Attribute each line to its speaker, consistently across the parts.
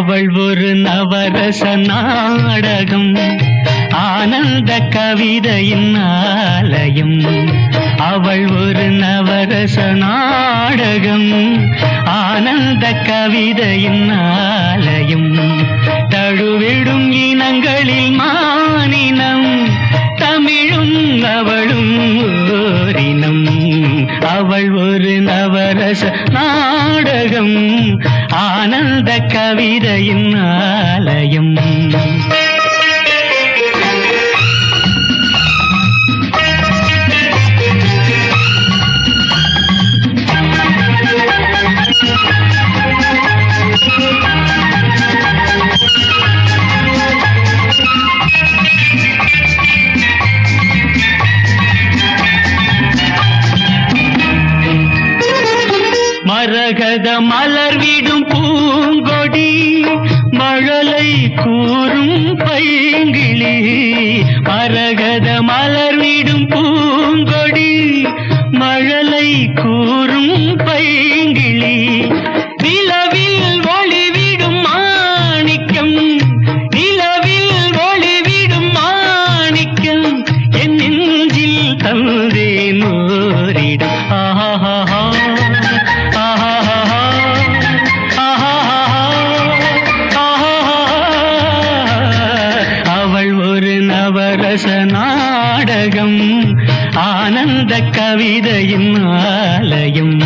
Speaker 1: அவள் ஒரு நவரச நாடகம், ஆனந்த கவிதையின் ஆலயம். அவள் ஒரு நவரச நாடகம், ஆனந்த கவிதையின் ஆலயம். தழுவிடும் இனங்களில் மானினம், தமிழும் அவளும் ஓரினம். அவள் ஒரு நவரச நாடகம், ஆனந்த கவிதையின் ஆலயம். மரகத மலர் விடும் பூங்கொடி, மழலை கூறும் பைங்கிளி. மரகத மலர் விடும் பூங்கொடி, மழலை கூறும் பைங்கிளி. நிலவில் ஒளிவிடும் மாணிக்கம், நிலவில் ஒளிவிடும் மாணிக்கம், என் நெஞ்சில் தந்தேன் ஓரிடம். ஆஹா நவரச நாடகம், ஆனந்த கவிதையின் ஆலயம்.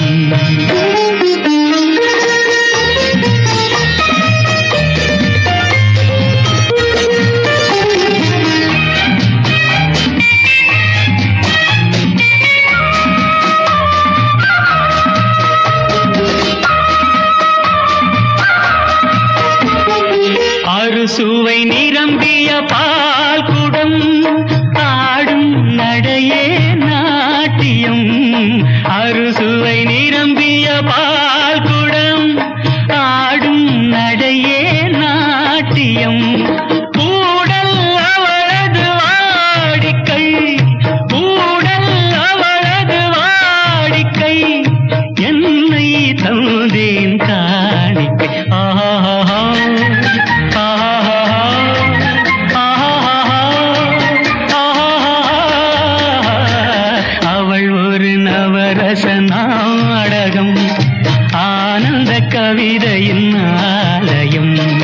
Speaker 1: அறுசுவை நிரம்பிய பால் குடம், ஆடும் நடையே நாட்டியம். அறுசுவை நிரம்பிய பால் குடம், ஆடும் நடையே நாட்டியம். ஊடல் அவளது வாடிக்கை, ஊடல் அவளது வாடிக்கை, என்னை தந்தேன் காணிக்கை. ஆஹா நவரச நாடகம், ஆனந்த கவிதையின் ஆலயம்.